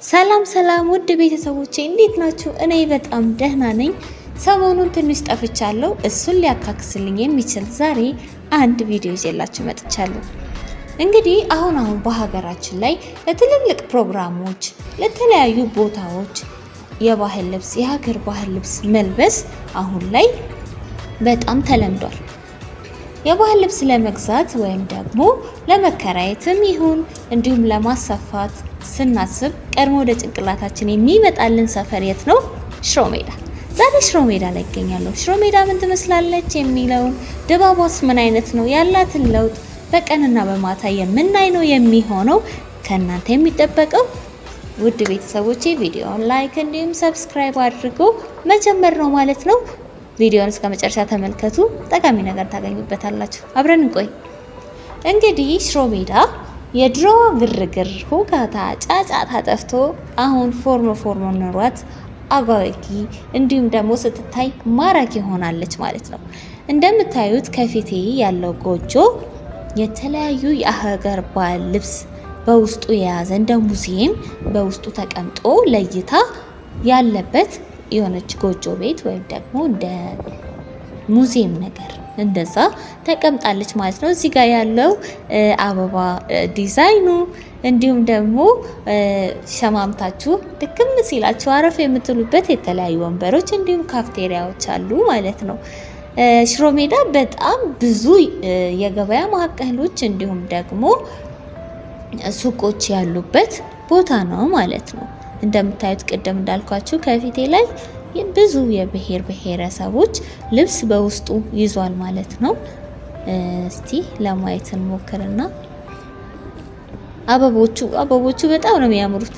ሰላም ሰላም ውድ ቤተሰቦቼ እንዴት ናችሁ? እኔ በጣም ደህና ነኝ። ሰሞኑን ትንሽ ጠፍቻለሁ። እሱን ሊያካክስልኝ የሚችል ዛሬ አንድ ቪዲዮ ይዤላችሁ መጥቻለሁ። እንግዲህ አሁን በሀገራችን ላይ ለትልልቅ ፕሮግራሞች፣ ለተለያዩ ቦታዎች የባህል ልብስ የሀገር ባህል ልብስ መልበስ አሁን ላይ በጣም ተለምዷል። የባህል ልብስ ለመግዛት ወይም ደግሞ ለመከራየትም ይሁን እንዲሁም ለማሰፋት ስናስብ ቀድሞ ወደ ጭንቅላታችን የሚመጣልን ሰፈር የት ነው? ሽሮ ሜዳ። ዛሬ ሽሮ ሜዳ ላይ ይገኛለሁ። ሽሮ ሜዳ ምን ትመስላለች የሚለውን ድባቧስ ምን አይነት ነው ያላትን ለውጥ በቀንና በማታ የምናይ ነው የሚሆነው። ከእናንተ የሚጠበቀው ውድ ቤተሰቦቼ ቪዲዮውን ላይክ እንዲሁም ሰብስክራይብ አድርጎ መጀመር ነው ማለት ነው። ቪዲዮውን እስከ መጨረሻ ተመልከቱ። ጠቃሚ ነገር ታገኙበታላችሁ። አብረን እንቆይ። እንግዲህ ሽሮ ሜዳ የድሮ ግርግር፣ ሁካታ፣ ጫጫታ ጠፍቶ አሁን ፎርሞ ኑሯት አጓጊ እንዲሁም ደግሞ ስትታይ ማራኪ ሆናለች ማለት ነው። እንደምታዩት ከፊቴ ያለው ጎጆ የተለያዩ የሀገር ባህል ልብስ በውስጡ የያዘ እንደ ሙዚየም በውስጡ ተቀምጦ ለእይታ ያለበት የሆነች ጎጆ ቤት ወይም ደግሞ እንደ ሙዚየም ነገር እንደዛ ተቀምጣለች ማለት ነው። እዚህ ጋር ያለው አበባ ዲዛይኑ እንዲሁም ደግሞ ሸማምታችሁ ድክም ሲላችሁ አረፍ የምትሉበት የተለያዩ ወንበሮች እንዲሁም ካፍቴሪያዎች አሉ ማለት ነው። ሽሮ ሜዳ በጣም ብዙ የገበያ ማዕከሎች እንዲሁም ደግሞ ሱቆች ያሉበት ቦታ ነው ማለት ነው። እንደምታዩት ቅድም እንዳልኳችሁ ከፊቴ ላይ ብዙ የብሔር ብሔረሰቦች ልብስ በውስጡ ይዟል ማለት ነው። እስቲ ለማየት እንሞክርና አበቦቹ በጣም ነው የሚያምሩት።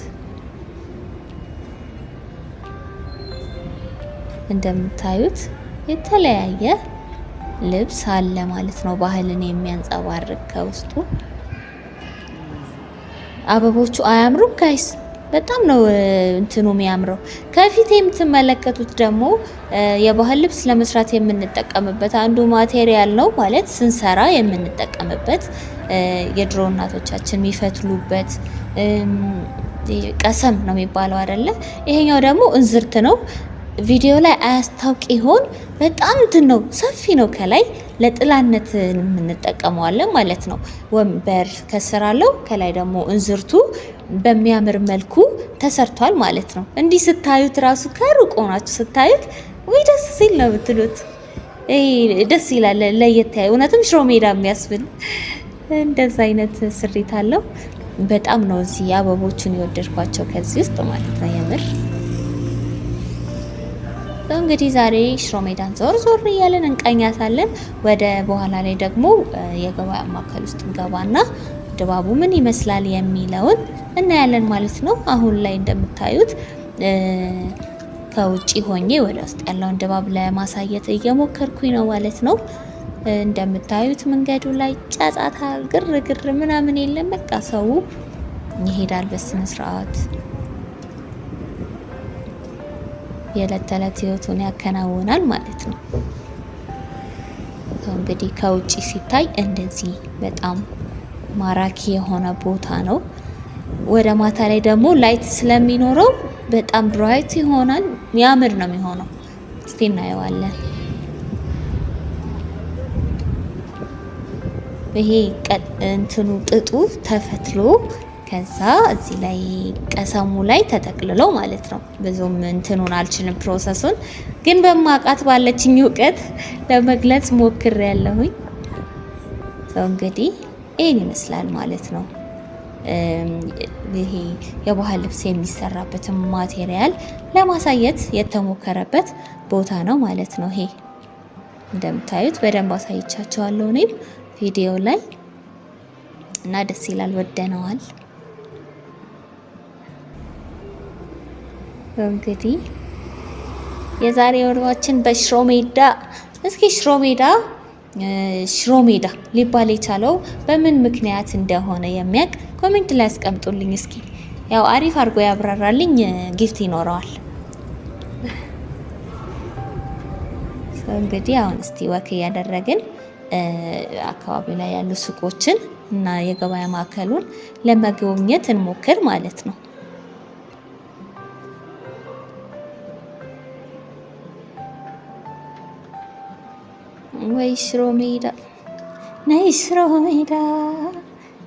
እንደምታዩት የተለያየ ልብስ አለ ማለት ነው፣ ባህልን የሚያንጸባርቅ ከውስጡ። አበቦቹ አያምሩም ጋይስ? በጣም ነው እንትኑ የሚያምረው። ከፊት የምትመለከቱት ደግሞ የባህል ልብስ ለመስራት የምንጠቀምበት አንዱ ማቴሪያል ነው ማለት ስንሰራ የምንጠቀምበት የድሮ እናቶቻችን የሚፈትሉበት ቀሰም ነው የሚባለው አይደለ? ይሄኛው ደግሞ እንዝርት ነው። ቪዲዮ ላይ አያስታውቅ ይሆን? በጣም እንትን ነው፣ ሰፊ ነው። ከላይ ለጥላነት የምንጠቀመዋለን ማለት ነው። ወንበር ከስር አለው፣ ከላይ ደግሞ እንዝርቱ በሚያምር መልኩ ተሰርቷል ማለት ነው። እንዲህ ስታዩት ራሱ ከሩቅ ሆናችሁ ስታዩት ወይ ደስ ሲል ነው ብትሉት፣ ደስ ይላል። ለየት ያለ እውነትም ሽሮ ሜዳ የሚያስብል እንደዛ አይነት ስሪት አለው። በጣም ነው እዚህ አበቦቹን የወደድኳቸው ከዚህ ውስጥ ማለት ነው። የምር እንግዲህ ዛሬ ሽሮ ሜዳን ዞር እያለን እንቀኛታለን። ወደ በኋላ ላይ ደግሞ የገበያ ማዕከል ውስጥ እንገባና ድባቡ ምን ይመስላል የሚለውን እናያለን ማለት ነው። አሁን ላይ እንደምታዩት ከውጪ ሆኜ ወደ ውስጥ ያለውን ድባብ ለማሳየት እየሞከርኩኝ ነው ማለት ነው። እንደምታዩት መንገዱ ላይ ጫጫታ፣ ግርግር ምናምን የለም። በቃ ሰው ይሄዳል በስነ ስርዓት የዕለት ተዕለት ህይወቱን ያከናውናል ማለት ነው። እንግዲህ ከውጪ ሲታይ እንደዚህ በጣም ማራኪ የሆነ ቦታ ነው። ወደ ማታ ላይ ደግሞ ላይት ስለሚኖረው በጣም ብራይት ይሆናል፣ የሚያምር ነው የሚሆነው። እስቲ እናየዋለን። ይሄ እንትኑ ጥጡ ተፈትሎ ከዛ እዚህ ላይ ቀሰሙ ላይ ተጠቅልሎ ማለት ነው። ብዙም እንትኑን አልችልም ፕሮሰሱን፣ ግን በማቃት ባለችኝ እውቀት ለመግለጽ ሞክሬያለሁኝ። እንግዲህ ይሄን ይመስላል ማለት ነው። ይሄ የባህል ልብስ የሚሰራበትን ማቴሪያል ለማሳየት የተሞከረበት ቦታ ነው ማለት ነው። ይሄ እንደምታዩት በደንብ አሳይቻቸዋለሁ እኔም ቪዲዮ ላይ እና ደስ ይላል፣ ወደነዋል። እንግዲህ የዛሬ ወሬያችን በሽሮ ሜዳ። እስኪ ሽሮ ሜዳ ሊባል የቻለው በምን ምክንያት እንደሆነ የሚያውቅ ኮሜንት ላይ አስቀምጡልኝ እስኪ። ያው አሪፍ አድርጎ ያብራራልኝ ጊፍት ይኖረዋል። እንግዲህ አሁን እስቲ ወክ ያደረግን አካባቢ ላይ ያሉ ሱቆችን እና የገበያ ማዕከሉን ለመጎብኘት እንሞክር ማለት ነው። ወይ ሽሮ ሜዳ ነይ ሽሮ ሜዳ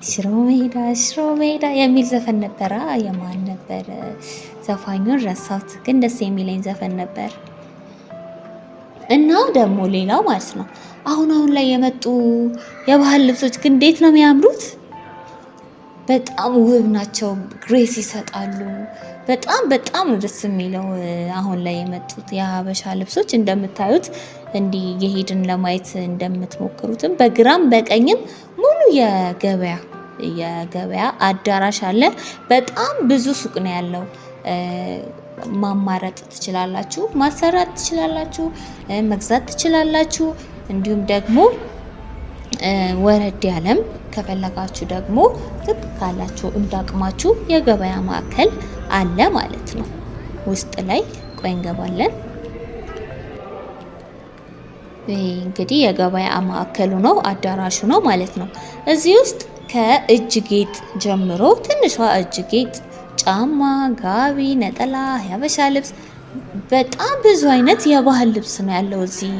ሽሮ ሜዳ ሽሮ ሜዳ የሚል ዘፈን ነበረ። የማን ነበረ ዘፋኙን ረሳሁት፣ ግን ደስ የሚለኝ ዘፈን ነበር። እና ደግሞ ሌላው ማለት ነው አሁን ላይ የመጡ የባህል ልብሶች ግን እንዴት ነው የሚያምሩት! በጣም ውብ ናቸው፣ ግሬስ ይሰጣሉ። በጣም ደስ የሚለው አሁን ላይ የመጡት የሀበሻ ልብሶች እንደምታዩት እንዲህ የሄድን ለማየት እንደምትሞክሩትም በግራም በቀኝም ሙሉ የገበያ አዳራሽ አለ። በጣም ብዙ ሱቅ ነው ያለው። ማማረጥ ትችላላችሁ፣ ማሰራት ትችላላችሁ፣ መግዛት ትችላላችሁ። እንዲሁም ደግሞ ወረድ ያለም ከፈለጋችሁ ደግሞ ዝቅ ካላችሁ እንዳቅማችሁ የገበያ ማዕከል አለ ማለት ነው። ውስጥ ላይ ቆይ እንገባለን። እንግዲህ የገበያ ማዕከሉ ነው፣ አዳራሹ ነው ማለት ነው። እዚህ ውስጥ ከእጅ ጌጥ ጀምሮ ትንሿ እጅ ጌጥ፣ ጫማ፣ ጋቢ፣ ነጠላ፣ የሀበሻ ልብስ በጣም ብዙ አይነት የባህል ልብስ ነው ያለው እዚህ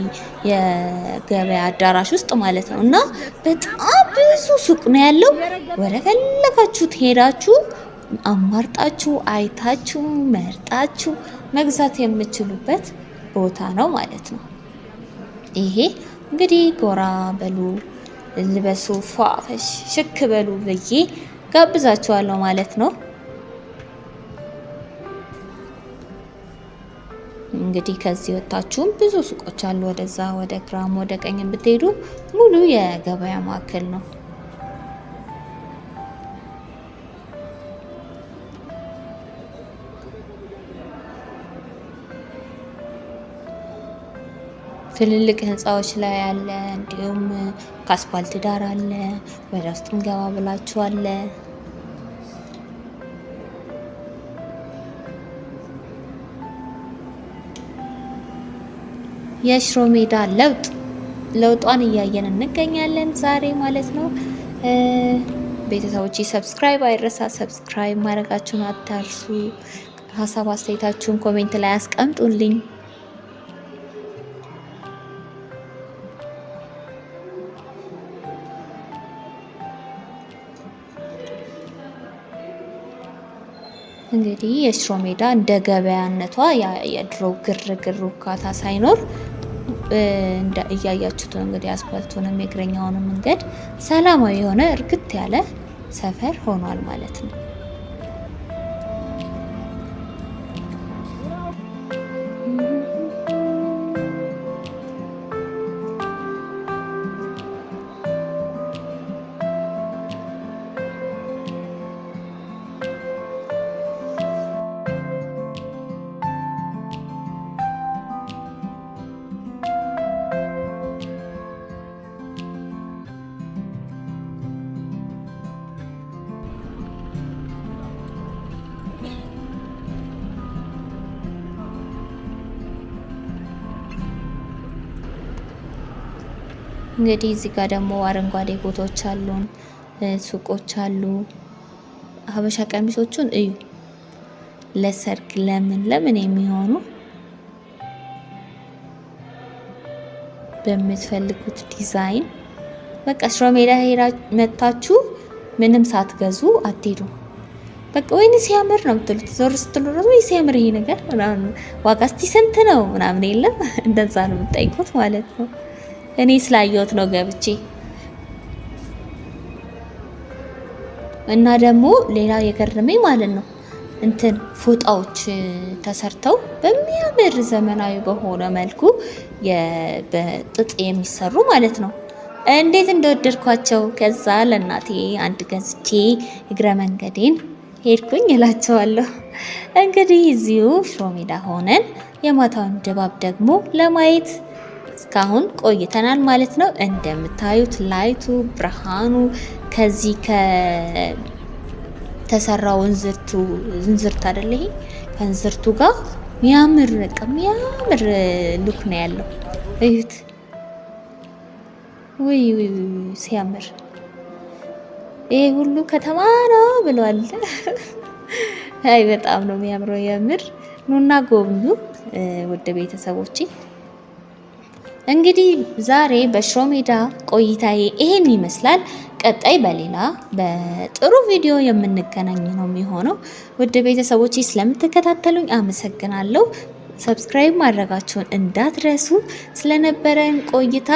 የገበያ አዳራሽ ውስጥ ማለት ነው። እና በጣም ብዙ ሱቅ ነው ያለው። ወደ ፈለጋችሁት ሄዳችሁ አማርጣችሁ አይታችሁ መርጣችሁ መግዛት የምትችሉበት ቦታ ነው ማለት ነው። ይሄ እንግዲህ ጎራ በሉ፣ ልበሱ፣ ፏፈሽ ሽክ በሉ ብዬ ጋብዛችኋለሁ ማለት ነው። እንግዲህ ከዚህ ወጣችሁም ብዙ ሱቆች አሉ። ወደዛ ወደ ግራም ወደ ቀኝ ብትሄዱ ሙሉ የገበያ ማዕከል ነው። ትልልቅ ህንፃዎች ላይ አለ፣ እንዲሁም ከአስፋልት ዳር አለ። ወደ ውስጥም ገባ ብላችሁ አለ። የሽሮ ሜዳ ለውጧን እያየን እንገኛለን ዛሬ ማለት ነው። ቤተሰቦቼ ሰብስክራይብ አይረሳ፣ ሰብስክራይብ ማድረጋችሁን አታርሱ። ሀሳብ አስተያየታችሁን ኮሜንት ላይ አስቀምጡልኝ። እንግዲህ የሽሮ ሜዳ እንደ ገበያነቷ የድሮ ግርግር ውካታ ሳይኖር እያያችሁት ነው እንግዲህ አስፋልቱንም የእግረኛውንም መንገድ ሰላማዊ የሆነ እርግት ያለ ሰፈር ሆኗል ማለት ነው። እንግዲህ እዚህ ጋር ደግሞ አረንጓዴ ቦታዎች አሉን፣ ሱቆች አሉ። ሀበሻ ቀሚሶቹን እዩ። ለሰርግ ለምን የሚሆኑ በምትፈልጉት ዲዛይን በቃ ሽሮ ሜዳ መታችሁ ምንም ሳትገዙ አትሄዱ። በቃ ወይኔ ሲያምር ነው የምትሉት። ዞር ስትሉ ወይ ሲያምር ይሄ ነገር ምናምን ዋጋ እስቲ ስንት ነው ምናምን የለም። እንደዛ ነው የምትጠይቁት ማለት ነው። እኔ ስላየሁት ነው ገብቼ። እና ደግሞ ሌላ የገረመኝ ማለት ነው ፎጣዎች ተሰርተው በሚያምር ዘመናዊ በሆነ መልኩ በጥጥ የሚሰሩ ማለት ነው። እንዴት እንደወደድኳቸው። ከዛ ለእናቴ አንድ ገዝቼ እግረ መንገዴን ሄድኩኝ እላቸዋለሁ። እንግዲህ እዚሁ ሽሮ ሜዳ ሆነን የማታውን ድባብ ደግሞ ለማየት እስካሁን ቆይተናል ማለት ነው። እንደምታዩት ላይቱ ብርሃኑ ከዚህ ከተሰራው እንዝርት አይደለ ይሄ ከእንዝርቱ ጋር የሚያምር ሉክ ነው ያለው። እዩት። ውይ ሲያምር! ይሄ ሁሉ ከተማ ነው ብሏል። አይ በጣም ነው የሚያምረው። የምር ኑና ጎብኙ ውድ ቤተሰቦቼ። እንግዲህ ዛሬ በሽሮ ሜዳ ቆይታዬ ይሄን ይመስላል። ቀጣይ በሌላ በጥሩ ቪዲዮ የምንገናኝ ነው የሚሆነው። ውድ ቤተሰቦቼ ስለምትከታተሉኝ አመሰግናለሁ። ሰብስክራይብ ማድረጋችሁን እንዳትረሱ። ስለነበረን ቆይታ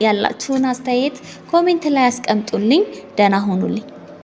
ያላችሁን አስተያየት ኮሜንት ላይ አስቀምጡልኝ። ደህና ሁኑልኝ።